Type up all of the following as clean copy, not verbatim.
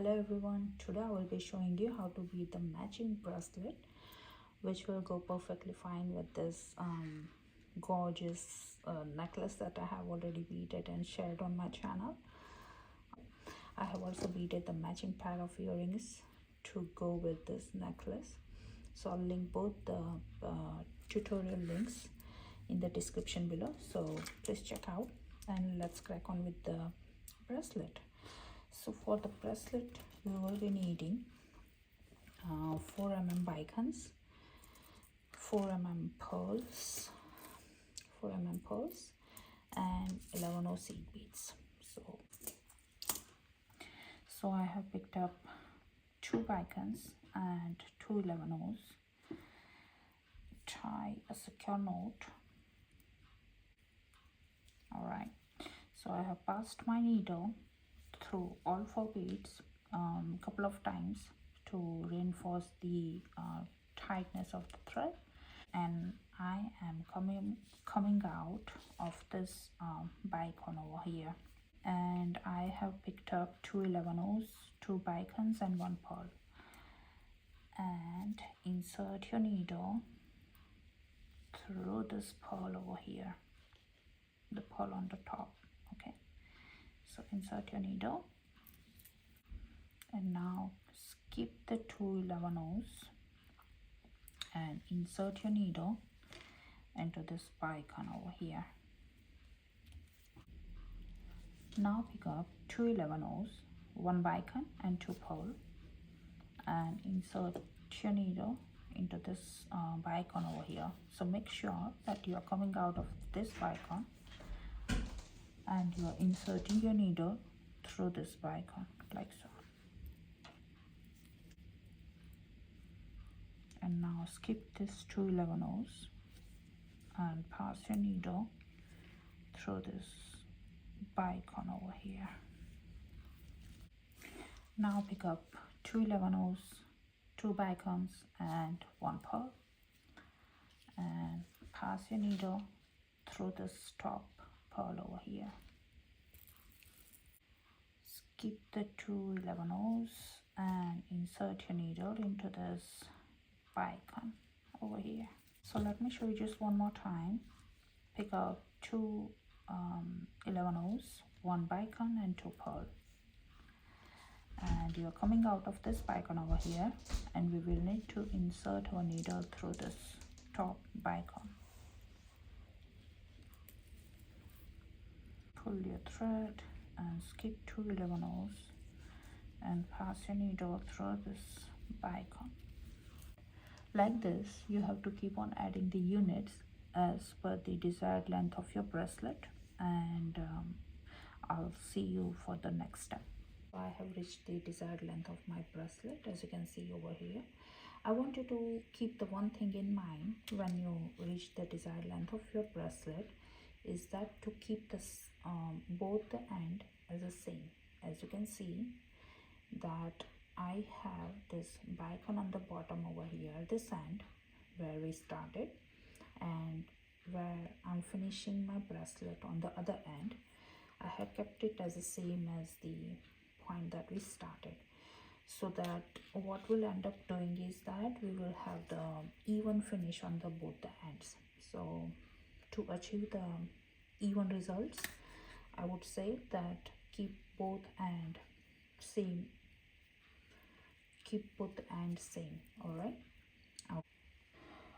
Hello everyone, today I will be showing you how to bead the matching bracelet which will go perfectly fine with this gorgeous necklace that I have already beaded and shared on my channel. I have also beaded the matching pair of earrings to go with this necklace, so I'll link both the tutorial links in the description below, so please check out and let's crack on with the bracelet. So for the bracelet we will be needing 4 mm bicons, 4 mm pearls, 4 mm pearls and 11 seed beads. So I have picked up 2 bicons and 2 11 tie a secure knot. Alright, so I have passed my needle through all 4 beads a couple of times to reinforce the tightness of the thread, and I am coming out of this bicone over here, and I have picked up 2 11 2 bicons and 1 pearl, and insert your needle through this pearl over here, the pearl on the top. Okay, so insert your needle and now skip the 2 11 and insert your needle into this bicone over here. Now pick up 2 11 1 bicone and 2 pearl and insert your needle into this bicone over here. So make sure that you are coming out of this bicone and you are inserting your needle through this bicone like so. And now skip this 2 11 and pass your needle through this bicone over here. Now pick up 2 11 2 bicons and 1 pearl and pass your needle through this top pearl over here. Skip the 2 11 and insert your needle into this bicone over here. So let me show you just one more time. Pick up 2 11 1 bicone and 2 pearl, and you are coming out of this bicone over here, and we will need to insert our needle through this top bicone. Pull your thread and skip 2 11 and pass your needle through this bicone. Like this, you have to keep on adding the units as per the desired length of your bracelet, and I'll see you for the next step. I have reached the desired length of my bracelet, as you can see over here. I want you to keep the one thing in mind when you reach the desired length of your bracelet, is that to keep this both the end as the same. As you can see that I have this bicone on the bottom over here, this end where we started, and where I'm finishing my bracelet on the other end, I have kept it as the same as the point that we started, so that what we'll end up doing is that we will have the even finish on the both the ends. So to achieve the even results, I would say that keep both ends same. Keep both ends same. All right.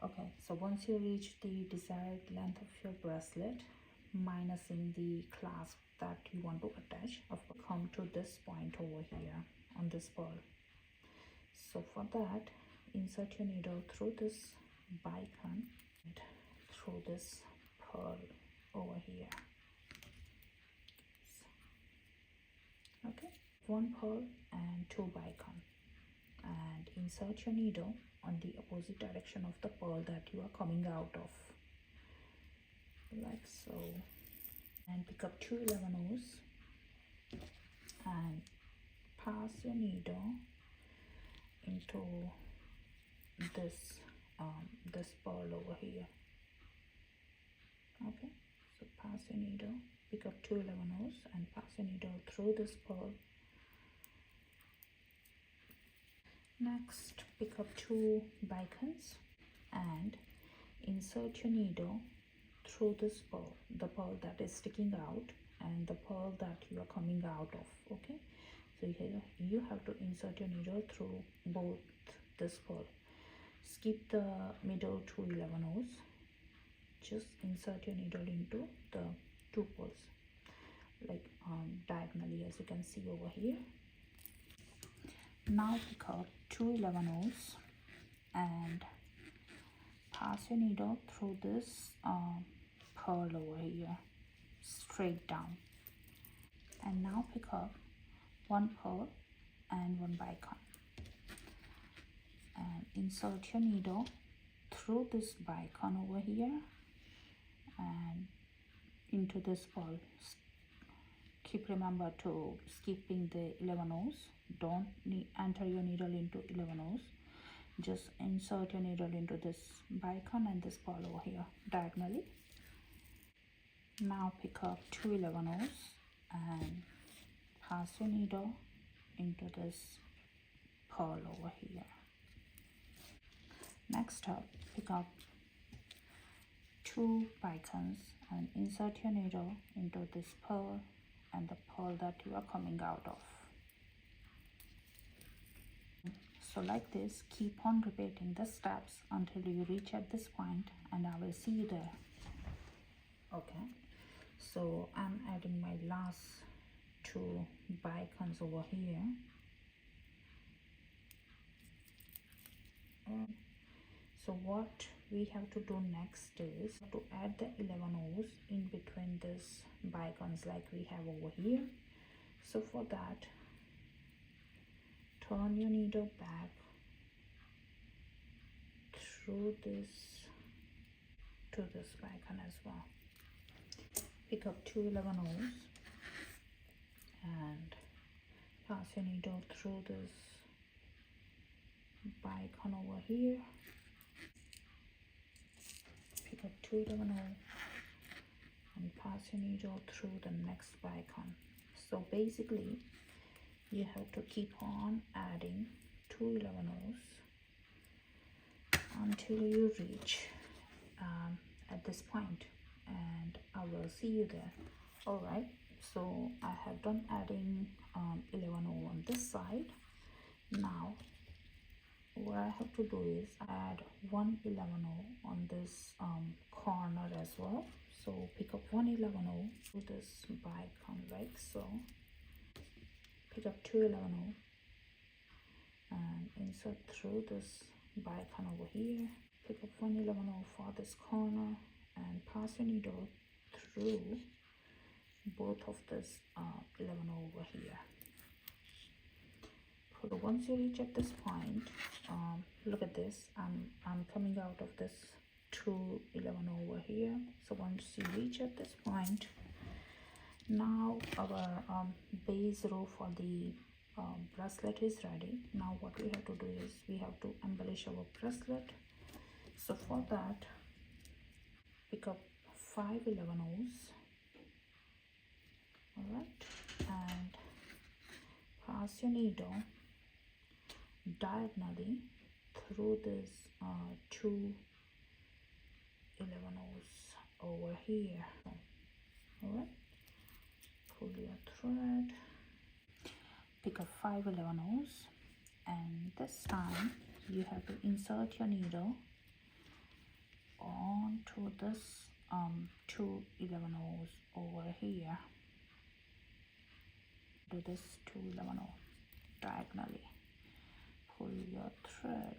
Okay, so once you reach the desired length of your bracelet, minusing the clasp that you want to attach, come to this point over here on this pearl. So for that, insert your needle through this bicone and through this pearl over here. Okay, 1 pearl and 2 bicone, and insert your needle on the opposite direction of the pearl that you are coming out of, like so, and pick up 2 11 and pass your needle into this this pearl over here. Okay, so pass your needle, pick up 2 11 and pass your needle through this pearl Next, pick up 2 bicones and insert your needle through this pearl, the pearl that is sticking out and the pearl that you are coming out of. Okay, so here you have to insert your needle through both this pearl. Skip the middle 2 11 just insert your needle into the 2 pearls, like diagonally, as you can see over here. Now pick up 2 11 and pass your needle through this pearl over here straight down, and now pick up 1 pearl and 1 bicone and insert your needle through this bicone over here and into this pearl. Remember to skipping the 11 don't enter your needle into 11 just insert your needle into this bicone and this pearl over here diagonally. Now pick up 2 11 and pass your needle into this pearl over here. Next up, pick up 2 bicones and insert your needle into this pearl and the pearl that you are coming out of. So like this, keep on repeating the steps until you reach at this point, and I will see you there. Okay, so I'm adding my last 2 bicones over here. So what we have to do next is to add the 11 in between these bicones like we have over here. So for that, turn your needle back through this to this bicone as well. Pick up 2 11 and pass your needle through this bicone over here. Pick up 2 11 and pass your needle through the next bicone. So basically you have to keep on adding 2 11 until you reach at this point, and I will see you there. Alright, so I have done adding 11 on this side. Now what I have to do is add 1 11 on this corner as well. So pick up 1 11 to this bicone like so. Pick up 2 11 and insert through this bicone over here. Pick up 1 11 for this corner and pass your needle through both of this 11 over here. So once you reach at this point, look at this, I'm coming out of this 2 11 over here. So once you reach at this point, now our base row for the bracelet is ready. Now what we have to do is we have to embellish our bracelet. So for that, pick up 5 11 alright, and pass your needle diagonally through this 2 11 over here. Alright, pull your thread, pick up 5 11 and this time you have to insert your needle onto this 2 11 over here. Do this 2 11 diagonally. Pull your thread.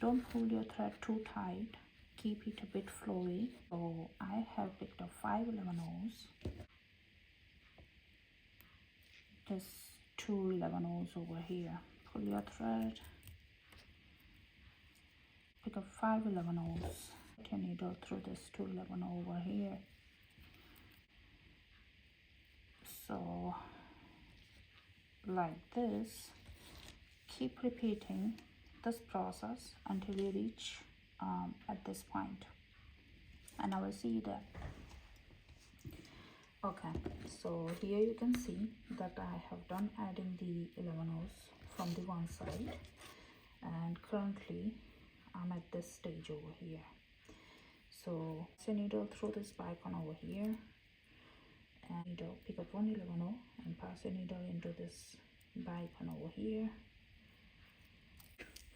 Don't pull your thread too tight, keep it a bit flowy. So I have picked up 5 11 this 2 11 over here. Pull your thread, pick up 5 11 put your needle through this 2 11 over here. So like this, keep repeating this process until you reach at this point, and I will see you there. Okay, so here you can see that I have done adding the 11 from from the one side, and currently I'm at this stage over here. So pass a needle through this bicone over here, and needle, pick up 111 and pass a needle into this bicone over here.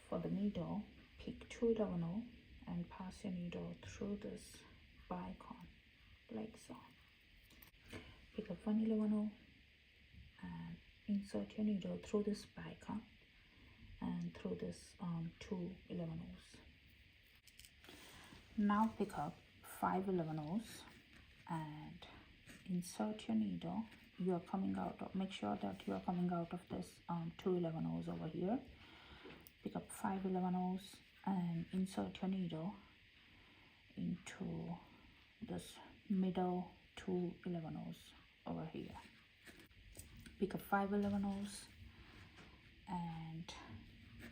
For the needle, pick 211 and pass your needle through this bicone like so. Pick up 111 and insert your needle through this bicone and through this 211s. Now pick up 511s and insert your needle. You are coming out of, make sure that you are coming out of this 211s over here. Pick up 511s and insert your needle into this middle 211s over here. Pick up 511s and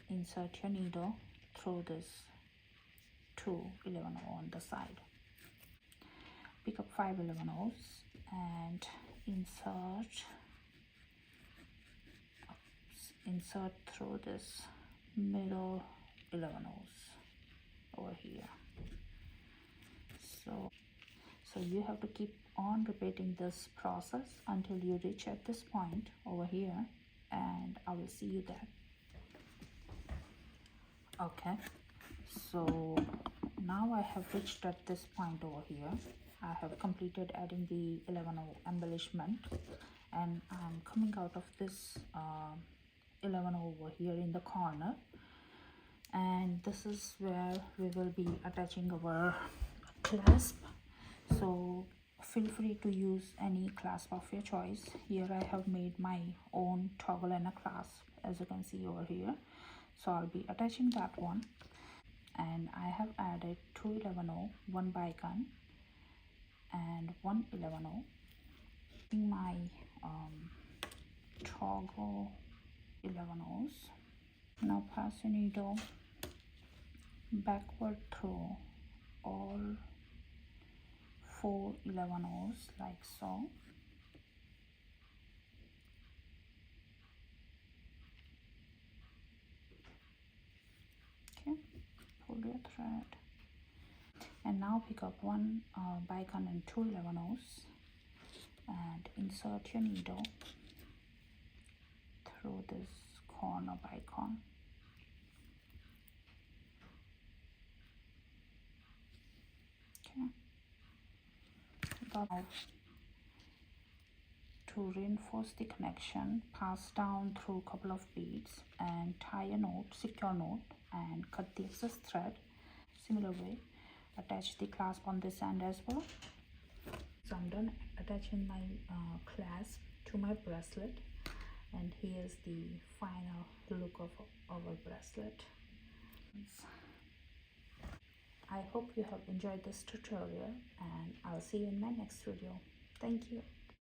insert your needle through this 211 on the side. Pick up 511s and insert through this middle 11s over here. So you have to keep on repeating this process until you reach at this point over here, and I will see you there. Okay, so now I have reached at this point over here. I have completed adding the 11 embellishment, and I'm coming out of this 11 over here in the corner, and this is where we will be attaching our clasp. So feel free to use any clasp of your choice. Here I have made my own toggle and a clasp, as you can see over here. So I'll be attaching that one, and I have added 211, one bicone and 111 in my toggle 11s. Now pass your needle backward through all 4 11s like so. Okay, pull your thread, and now pick up one bicone and 2 11s and insert your needle through this corner bicone. Okay, now to reinforce the connection, pass down through a couple of beads and tie a knot, secure knot, and cut the excess thread. Similar way, attach the clasp on this end as well. So I'm done attaching my clasp to my bracelet, and here's the final look of our bracelet. I hope you have enjoyed this tutorial, and I'll see you in my next video. Thank you.